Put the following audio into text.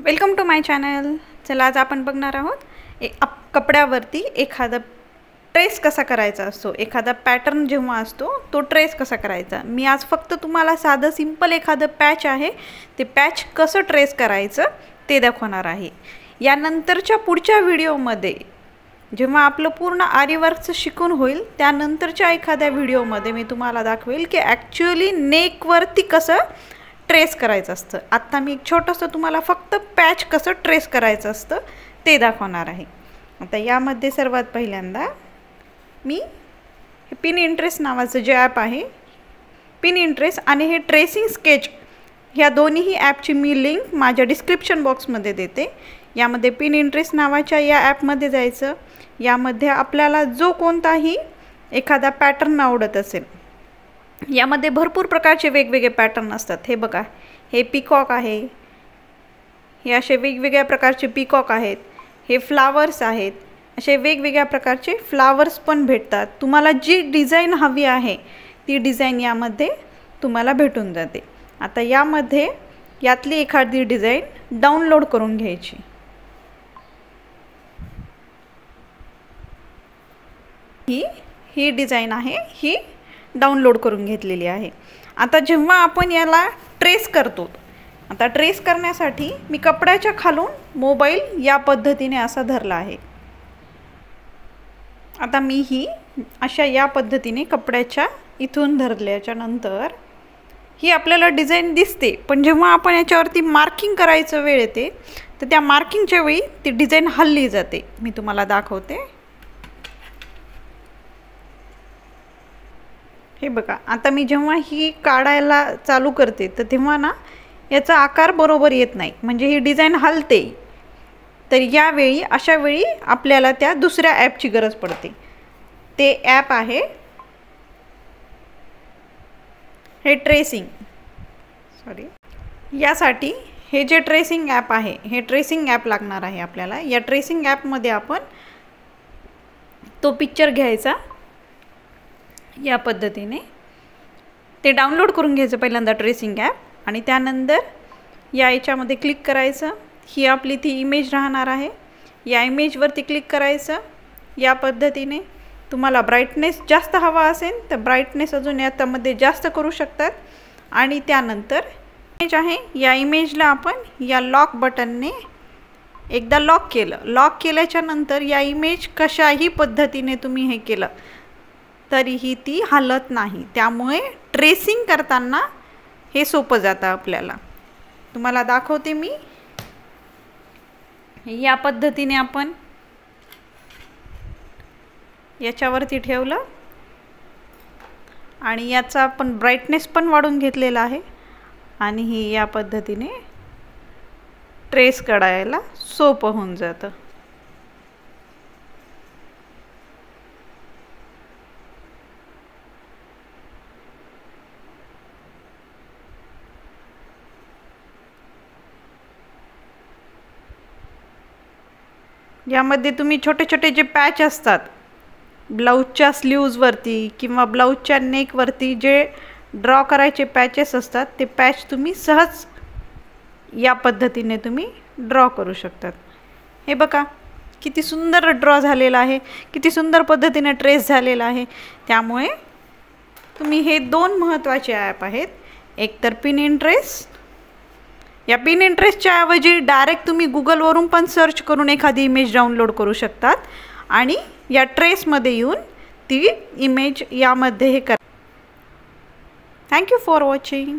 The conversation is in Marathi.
Welcome to my channel. चला आज आपण बघणार आहोत कपड्यावरती एखादा ट्रेस कसा करायचा असतो, एखादा पॅटर्न जेव्हा असतो तो ट्रेस कसा करायचा। मी आज फक्त तुम्हाला साधं सिंपल एखादं पॅच आहे ते पॅच कसं ट्रेस करायचं ते दाखवणार आहे। यानंतरच्या पुढच्या व्हिडिओमध्ये जेव्हा आपलं पूर्ण आरी वर्कचं शिकून होईल त्यानंतरच्या एखाद्या व्हिडिओमध्ये मी तुम्हाला दाखवेल की ॲक्च्युअली नेकवरती कसं ट्रेस करायचं असतं। आता मी एक छोटंसं तुम्हाला फक्त पॅच कसं ट्रेस करायचं असतं ते दाखवणार आहे। आता यामध्ये सर्वात पहिल्यांदा मी हे पिनिंटरेस्ट नावाचं जे ॲप आहे, पिनिंटरेस्ट आणि हे ट्रेसिंग स्केच ह्या दोन्ही ॲपची मी लिंक माझ्या डिस्क्रिप्शन बॉक्समध्ये देते। यामध्ये पिनिंटरेस्ट नावाच्या या ॲपमध्ये जायचं। यामध्ये आपल्याला जो कोणताही एखादा पॅटर्न आवडत असेल, यामध्ये भरपूर प्रकारचे वेगवेगळे पॅटर्न असतात। हे बघा, हे पीकॉक आहे, हे असे वेगवेगळ्या प्रकारचे पीकॉक आहेत, हे फ्लावर्स आहेत, असे वेगवेगळ्या प्रकारचे फ्लावर्स पण भेटतात। तुम्हाला जी डिझाइन हवी आहे ती डिझाइन यामध्ये तुम्हाला भेटून जाते। आता यामध्ये यातली एखादी डिझाइन डाउनलोड करून घ्यायची। ही डिझाइन आहे, ही डाउनलोड करून घेतलेली आहे। आता जेव्हा आपण याला ट्रेस करतो, आता ट्रेस करण्यासाठी मी कपड्याच्या खालून मोबाईल या पद्धतीने असा धरला आहे। आता मी ही अशा या पद्धतीने कपड्याच्या इथून धरल्याच्या नंतर ही आपल्याला डिझाइन दिसते, पण जेव्हा आपण याच्यावरती मार्किंग करायचं वेळ येते तर त्या मार्किंगच्या वेळी ती डिझाइन हलली जाते। मी तुम्हाला दाखवते। हे बघा, आता मी जेव्हा ही काढायला चालू करते तर तेव्हा ना याचा आकार बरोबर येत नाही, म्हणजे ही डिझाइन हलते। तर यावेळी अशा वेळी आपल्याला त्या दुसऱ्या ॲपची गरज पडते। ते ॲप आहे हे ट्रेसिंग, यासाठी हे जे ट्रेसिंग ॲप आहे हे ट्रेसिंग ॲप लागणार आहे आपल्याला। या ट्रेसिंग ॲपमध्ये आपण तो पिक्चर घ्यायचा, या पद्धतीने ते डाउनलोड करून घ्यायचं पहिल्यांदा ट्रेसिंग ॲप, आणि त्यानंतर या याच्यामध्ये क्लिक करायचं। ही आपली ती इमेज राहणार आहे, या इमेजवरती क्लिक करायचं। या पद्धतीने तुम्हाला ब्राईटनेस जास्त हवा असेल तर ब्राईटनेस अजून याच्यामध्ये जास्त करू शकतात। आणि त्यानंतर इमेज आहे, या इमेजला आपण या लॉक बटनने एकदा लॉक केलं। लॉक केल्याच्या नंतर या इमेज कशाही पद्धतीने तुम्ही हे केलं तरीही ती हलत नाही, त्यामुळे ट्रेसिंग करताना हे सोपं जातं आपल्याला। तुम्हाला दाखवते मी। या पद्धतीने आपण याच्यावरती ठेवलं आणि याचा आपण ब्राईटनेस पण वाढवून घेतलेला आहे, आणि ही या पद्धतीने ट्रेस काढायला सोपं होऊन जातं। यामध्ये तुम्ही छोटे छोटे जे पॅच असतात ब्लाऊजच्या स्लीव्जवरती किंवा ब्लाऊजच्या नेकवरती जे ड्रॉ करायचे पॅचेस असतात ते पॅच तुम्ही सहज या पद्धतीने तुम्ही ड्रॉ करू शकतात। हे बघा किती सुंदर ड्रॉ झालेला आहे, किती सुंदर पद्धतीने ट्रेस झालेला आहे। त्यामुळे तुम्ही हे दोन महत्त्वाचे ॲप आहेत, एक तर पिनिंटरेस्ट, या पिनिंटरेस्टच्या ऐवजी डायरेक्ट तुम्ही गुगलवरून पण सर्च करून एखादी इमेज डाउनलोड करू शकतात आणि या ट्रेसमध्ये येऊन ती इमेज यामध्ये हे करा। Thank you for watching.